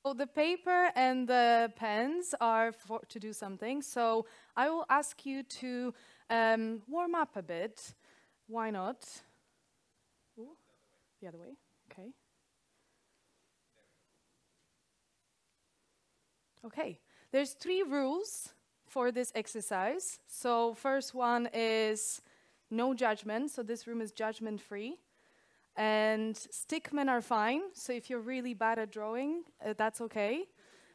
So the paper and the pens are to do something. So I will ask you to warm up a bit. Why not? Ooh, the other way. Okay. Okay. There's 3 rules for this exercise. So first one is no judgment. So this room is judgment-free. And stickmen are fine. So if you're really bad at drawing, that's okay.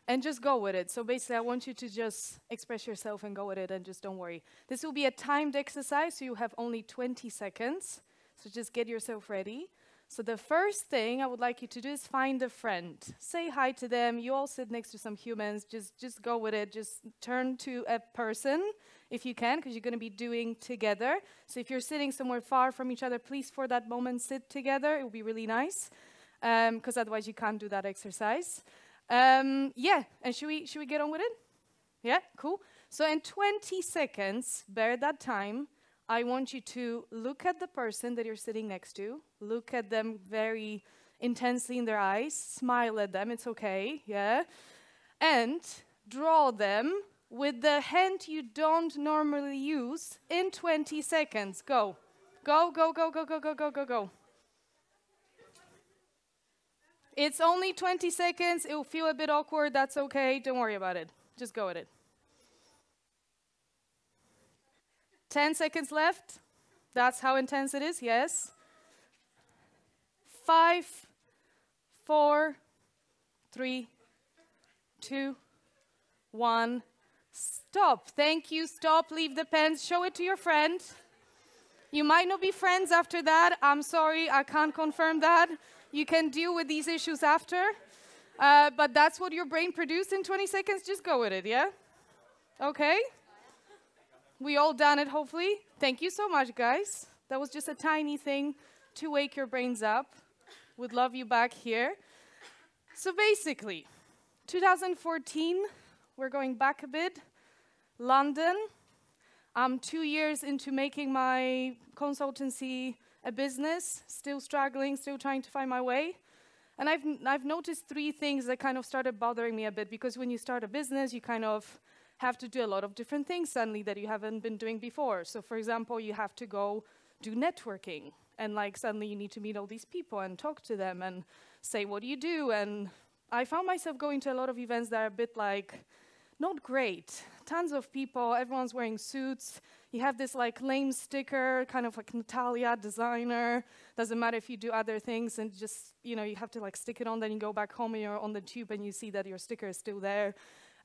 And just go with it. So basically, I want you to just express yourself and go with it and just don't worry. This will be a timed exercise, so you have only 20 seconds. So just get yourself ready. So the first thing I would like you to do is find a friend. Say hi to them. You all sit next to some humans. Just go with it. Just turn to a person if you can, because you're going to be doing together. So if you're sitting somewhere far from each other, please for that moment sit together. It will be really nice, because otherwise you can't do that exercise. Yeah, and should we get on with it? Yeah, cool. So in 20 seconds, bear that time, I want you to look at the person that you're sitting next to, look at them very intensely in their eyes, smile at them, it's okay, yeah? And draw them with the hand you don't normally use in 20 seconds. Go. Go, go, go, go, go, go, go, go, go. It's only 20 seconds. It will feel a bit awkward. That's okay. Don't worry about it. Just go with it. 10 seconds left. That's how intense it is. Yes. 5, 4, 3, 2, 1. Stop. Thank you. Stop. Leave the pens. Show it to your friend. You might not be friends after that. I'm sorry. I can't confirm that. You can deal with these issues after. But that's what your brain produced in 20 seconds. Just go with it, yeah? Okay? We all done it, hopefully. Thank you so much, guys. That was just a tiny thing to wake your brains up. Would love you back here. So basically, 2014, we're going back a bit. London. I'm 2 years into making my consultancy a business, still struggling, still trying to find my way. And I've noticed 3 things that kind of started bothering me a bit, because when you start a business, you kind of have to do a lot of different things suddenly that you haven't been doing before. So for example, you have to go do networking, and like suddenly you need to meet all these people and talk to them and say, what do you do? And I found myself going to a lot of events that are a bit like, not great. Tons of people, everyone's wearing suits. You have this like lame sticker, kind of like Natalia, designer. Doesn't matter if you do other things, and just, you know, you have to like stick it on, then you go back home and you're on the tube and you see that your sticker is still there.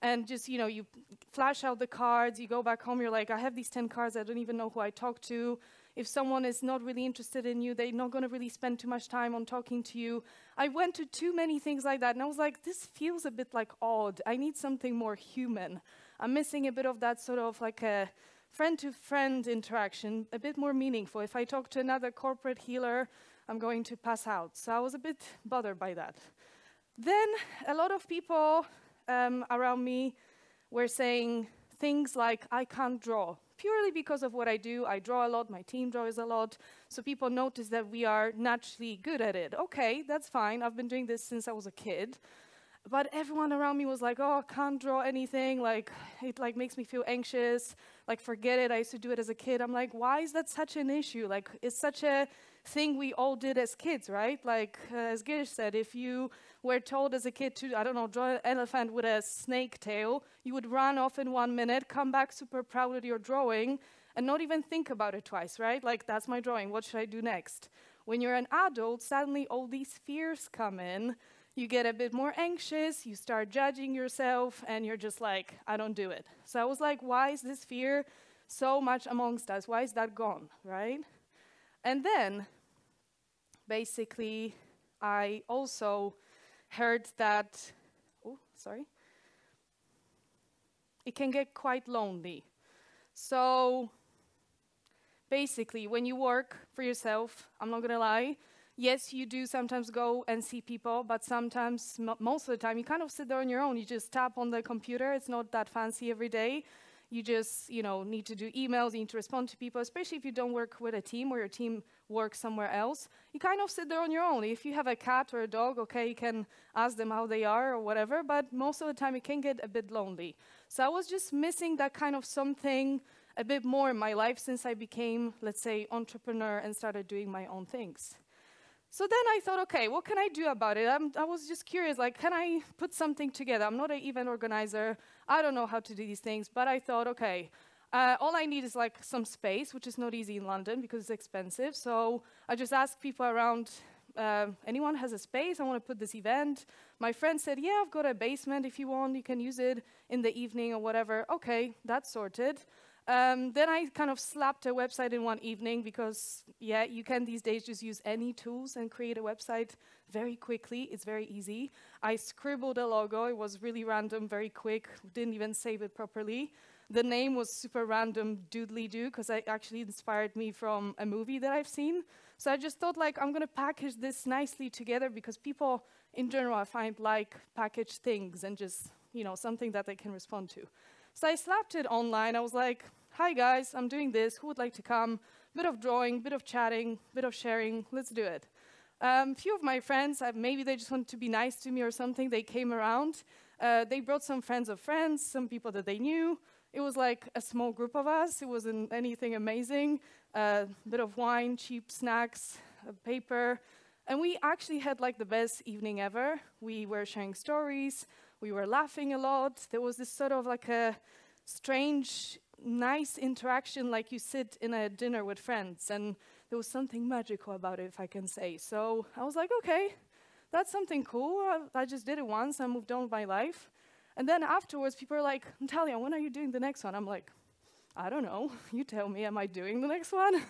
And just, you know, you flash out the cards, you go back home, you're like, I have these 10 cards, I don't even know who I talk to. If someone is not really interested in you, they're not going to really spend too much time on talking to you. I went to too many things like that, and I was like, this feels a bit like odd. I need something more human. I'm missing a bit of that sort of like a friend-to-friend interaction, a bit more meaningful. If I talk to another corporate healer, I'm going to pass out. So I was a bit bothered by that. Then a lot of people around me were saying things like, I can't draw, purely because of what I do. I draw a lot, my team draws a lot, so people notice that we are naturally good at it. Okay, that's fine, I've been doing this since I was a kid. But everyone around me was like, oh, I can't draw anything, like, it like makes me feel anxious, like, forget it, I used to do it as a kid. I'm like, why is that such an issue? Like, it's such a thing we all did as kids, right? Like, as Girish said, if you were told as a kid to, I don't know, draw an elephant with a snake tail, you would run off in 1 minute, come back super proud of your drawing, and not even think about it twice, right? Like, that's my drawing, what should I do next? When you're an adult, suddenly all these fears come in, you get a bit more anxious, you start judging yourself, and you're just like, I don't do it. So I was like, why is this fear so much amongst us? Why is that gone, right? And then, basically, I also heard that, it can get quite lonely. So, basically, when you work for yourself, I'm not gonna lie, yes, you do sometimes go and see people, but sometimes, most of the time, you kind of sit there on your own. You just tap on the computer. It's not that fancy every day. You just, need to do emails, you need to respond to people, especially if you don't work with a team or your team works somewhere else. You kind of sit there on your own. If you have a cat or a dog, okay, you can ask them how they are or whatever, but most of the time it can get a bit lonely. So I was just missing that kind of something a bit more in my life since I became, let's say, entrepreneur and started doing my own things. So then I thought, okay, what can I do about it? I was just curious, like, can I put something together? I'm not an event organizer. I don't know how to do these things. But I thought, okay, all I need is like some space, which is not easy in London because it's expensive. So I just asked people around, anyone has a space? I want to put this event. My friend said, yeah, I've got a basement. If you want, you can use it in the evening or whatever. Okay, that's sorted. Then I kind of slapped a website in one evening because, yeah, you can these days just use any tools and create a website very quickly. It's very easy. I scribbled a logo. It was really random, very quick. Didn't even save it properly. The name was super random, Doodly-Doo, because it actually inspired me from a movie that I've seen. So I just thought, like, I'm going to package this nicely together because people, in general, I find like packaged things and just, something that they can respond to. So I slapped it online. I was like, hi guys, I'm doing this. Who would like to come? Bit of drawing, bit of chatting, bit of sharing. Let's do it. Few of my friends, maybe they just wanted to be nice to me or something. They came around. They brought some friends of friends, some people that they knew. It was like a small group of us. It wasn't anything amazing. Bit of wine, cheap snacks, paper. And we actually had like the best evening ever. We were sharing stories. We were laughing a lot. There was this sort of like a strange, nice interaction, like you sit in a dinner with friends, and there was something magical about it, if I can say. So I was like, okay, that's something cool. I just did it once. I moved on with my life. And then afterwards, people are like, Natalia, when are you doing the next one? I'm like, I don't know. You tell me, am I doing the next one?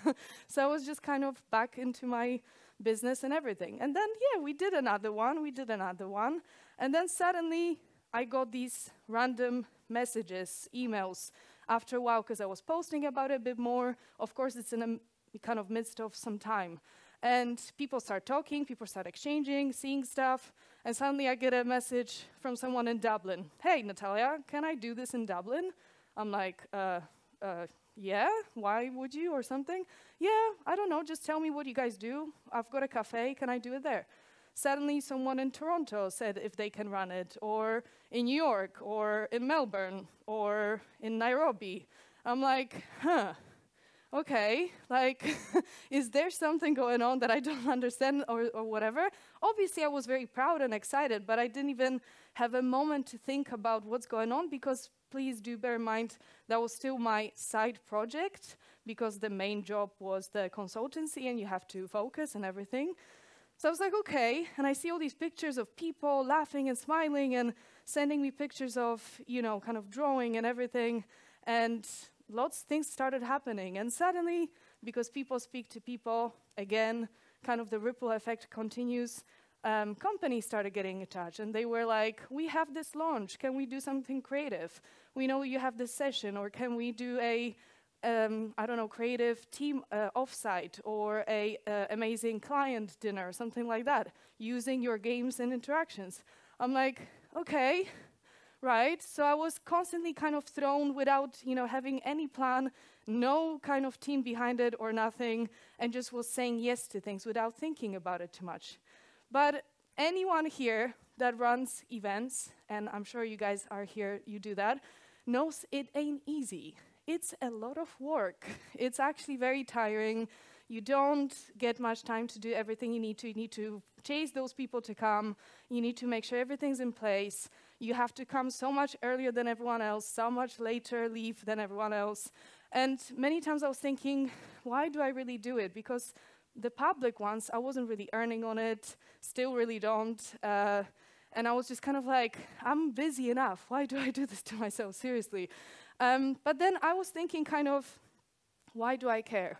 So I was just kind of back into my business and everything. And then, yeah, we did another one. And then suddenly, I got these random messages, emails, after a while, because I was posting about it a bit more. Of course, it's in a kind of midst of some time. And people start talking, people start exchanging, seeing stuff. And suddenly, I get a message from someone in Dublin. Hey, Natalia, can I do this in Dublin? I'm like, yeah, why would you, or something? Yeah, I don't know, just tell me what you guys do. I've got a cafe, can I do it there? Suddenly, someone in Toronto said if they can run it, or in New York, or in Melbourne, or in Nairobi. I'm like, okay, like, is there something going on that I don't understand, or whatever? Obviously, I was very proud and excited, but I didn't even have a moment to think about what's going on, because please do bear in mind that was still my side project, because the main job was the consultancy, and you have to focus and everything. So I was like, okay, and I see all these pictures of people laughing and smiling and sending me pictures of, kind of drawing and everything, and lots of things started happening. And suddenly, because people speak to people, again, kind of the ripple effect continues, companies started getting in touch, and they were like, we have this launch, can we do something creative? We know you have this session, or can we do a I don't know, creative team offsite, or a amazing client dinner, or something like that, using your games and interactions. I'm like, okay, right. So I was constantly kind of thrown without, having any plan, no kind of team behind it or nothing, and just was saying yes to things without thinking about it too much. But anyone here that runs events, and I'm sure you guys are here, you do that, knows it ain't easy. It's a lot of work. It's actually very tiring. You don't get much time to do everything you need to. You need to chase those people to come. You need to make sure everything's in place. You have to come so much earlier than everyone else, so much later leave than everyone else. And many times I was thinking, why do I really do it? Because the public ones, I wasn't really earning on it, still really don't. And I was just kind of like, I'm busy enough. Why do I do this to myself? Seriously. But then I was thinking kind of, why do I care?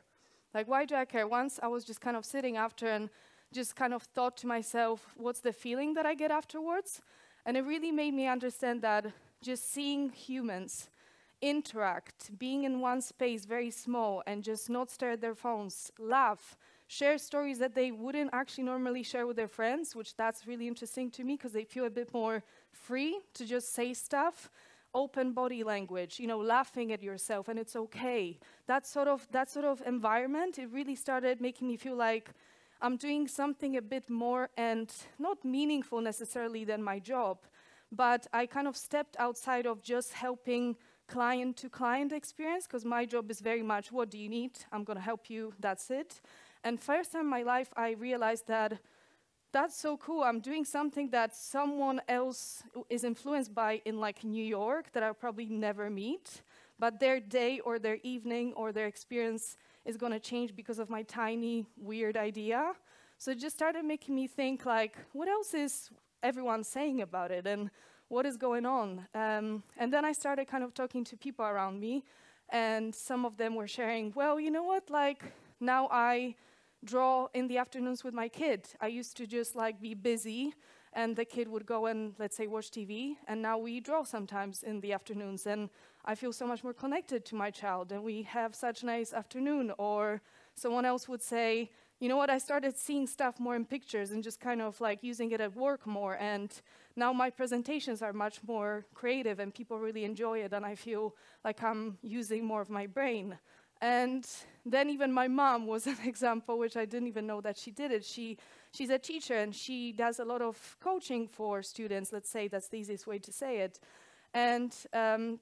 Like, why do I care? Once I was just kind of sitting after and just kind of thought to myself, what's the feeling that I get afterwards? And it really made me understand that just seeing humans interact, being in one space very small and just not stare at their phones, laugh, share stories that they wouldn't actually normally share with their friends, which that's really interesting to me because they feel a bit more free to just say stuff. open body language, you know, laughing at yourself, and it's okay. That sort of environment, it really started making me feel like I'm doing something a bit more and not meaningful necessarily than my job, but I kind of stepped outside of just helping client-to-client experience, because my job is very much, what do you need? I'm going to help you, that's it. And first time in my life, I realized that that's so cool. I'm doing something that someone else is influenced by in like New York that I'll probably never meet, but their day or their evening or their experience is going to change because of my tiny, weird idea. So it just started making me think like, what else is everyone saying about it and what is going on? And then I started kind of talking to people around me, and some of them were sharing, well, you know what, like now I draw in the afternoons with my kid. I used to just like be busy and the kid would go and, let's say, watch TV, and now we draw sometimes in the afternoons, and I feel so much more connected to my child, and we have such a nice afternoon. Or someone else would say, you know what, I started seeing stuff more in pictures and just kind of like using it at work more, and now my presentations are much more creative and people really enjoy it, and I feel like I'm using more of my brain. And then even my mom was an example, which I didn't even know that she did it. She's a teacher, and she does a lot of coaching for students, let's say, that's the easiest way to say it. And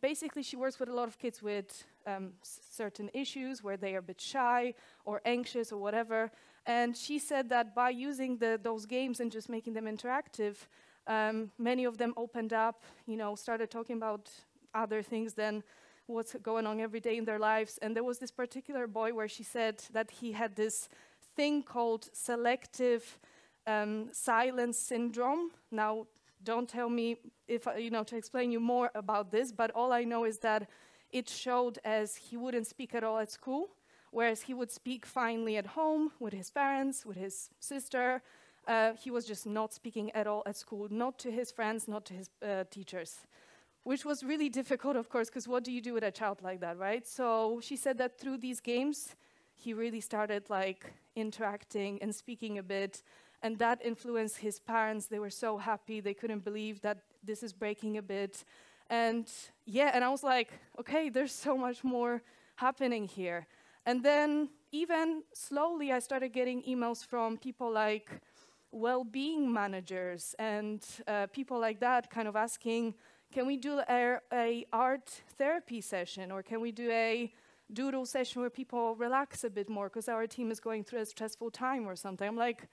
basically she works with a lot of kids with certain issues where they are a bit shy or anxious or whatever. And she said that by using those games and just making them interactive, many of them opened up, you know, started talking about other things than what's going on every day in their lives. And there was this particular boy where she said that he had this thing called selective silence syndrome. Now, don't tell me if, you know, to explain you more about this, but all I know is that it showed as he wouldn't speak at all at school, whereas he would speak finely at home with his parents, with his sister. He was just not speaking at all at school, not to his friends, not to his teachers, which was really difficult, of course, because what do you do with a child like that, right? So she said that through these games, he really started like interacting and speaking a bit, and that influenced his parents. They were so happy. They couldn't believe that this is breaking a bit. And yeah, and I was like, okay, there's so much more happening here. And then even slowly, I started getting emails from people like well-being managers and people like that, kind of asking, can we do a art therapy session, or can we do a doodle session where people relax a bit more because our team is going through a stressful time or something? I'm like,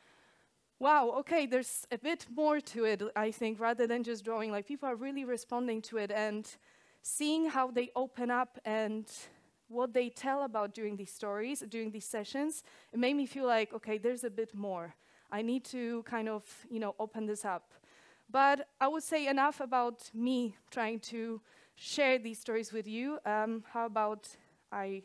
wow, okay, there's a bit more to it, I think, rather than just drawing. Like, people are really responding to it, and seeing how they open up and what they tell about during these stories, during these sessions, it made me feel like, okay, there's a bit more. I need to kind of, you know, open this up. But I would say enough about me trying to share these stories with you. How about I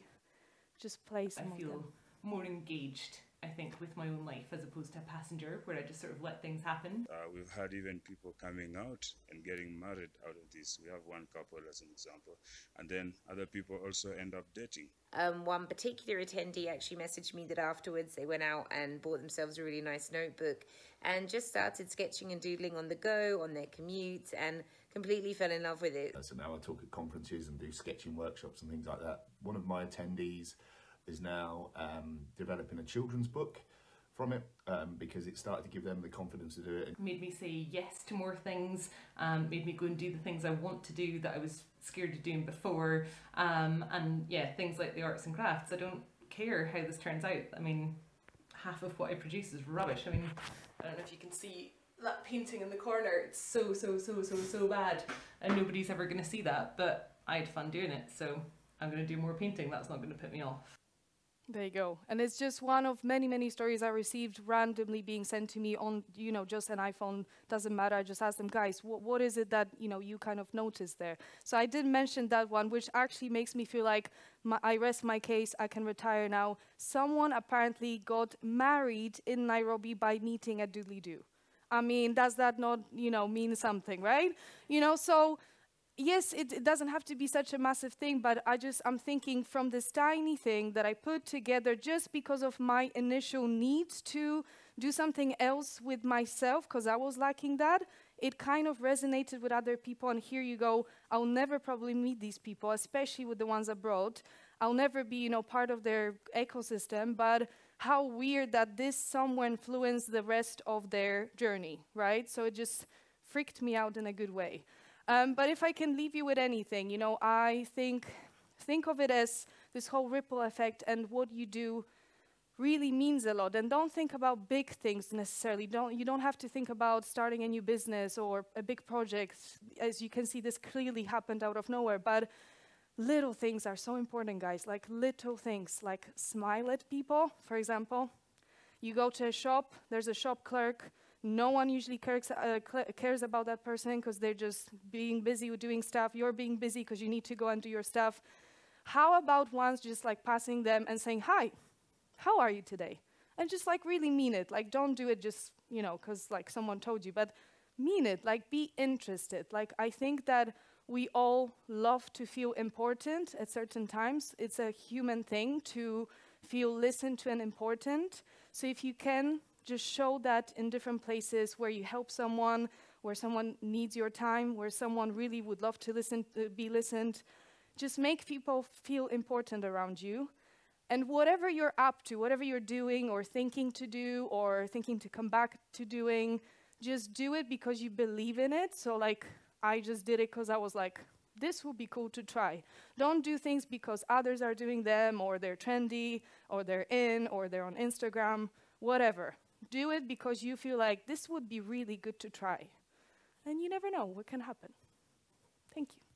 just play some of them? I feel more engaged, I think, with my own life as opposed to a passenger where I just sort of let things happen. We've had even people coming out and getting married out of this. We have one couple as an example, and then other people also end up dating. One particular attendee actually messaged me that afterwards they went out and bought themselves a really nice notebook and just started sketching and doodling on the go, on their commute, and completely fell in love with it. So now I talk at conferences and do sketching workshops and things like that. One of my attendees is now developing a children's book from it because it started to give them the confidence to do it. It made me say yes to more things, made me go and do the things I want to do that I was scared of doing before, and yeah, things like the arts and crafts. I don't care how this turns out. I mean, half of what I produce is rubbish. I mean, I don't know if you can see that painting in the corner. It's so bad, and nobody's ever going to see that, but I had fun doing it, so I'm going to do more painting. That's not going to put me off. There you go. And it's just one of many, many stories I received randomly being sent to me on, you know, just an iPhone. Doesn't matter. I just asked them, guys, what is it that, you know, you kind of noticed there? So I did mention that one, which actually makes me feel like I rest my case. I can retire now. Someone apparently got married in Nairobi by meeting at Doodly-Doo. I mean, does that not, you know, mean something, right? You know, so yes, it doesn't have to be such a massive thing, but I'm thinking from this tiny thing that I put together just because of my initial need to do something else with myself, because I was lacking that, it kind of resonated with other people, and here you go, I'll never probably meet these people, especially with the ones abroad. I'll never be, you know, part of their ecosystem, but how weird that this somewhere influenced the rest of their journey, right? So it just freaked me out in a good way. But if I can leave you with anything, you know, I think of it as this whole ripple effect, and what you do really means a lot. And don't think about big things necessarily. You don't have to think about starting a new business or a big project. As you can see, this clearly happened out of nowhere, but little things are so important, guys. Like little things, like smile at people, for example. You go to a shop, there's a shop clerk. No one usually cares about that person because they're just being busy with doing stuff. You're being busy because you need to go and do your stuff. How about once just like passing them and saying, hi, how are you today? And just like really mean it. Like don't do it just, you know, because like someone told you, but mean it, like be interested. Like I think that we all love to feel important at certain times. It's a human thing to feel listened to and important. So if you can, just show that in different places where you help someone, where someone needs your time, where someone really would love to be listened. Just make people feel important around you. And whatever you're up to, whatever you're doing or thinking to do or thinking to come back to doing, just do it because you believe in it. So like, I just did it because I was like, this would be cool to try. Don't do things because others are doing them or they're trendy or they're in or they're on Instagram, whatever. Do it because you feel like this would be really good to try. And you never know what can happen. Thank you.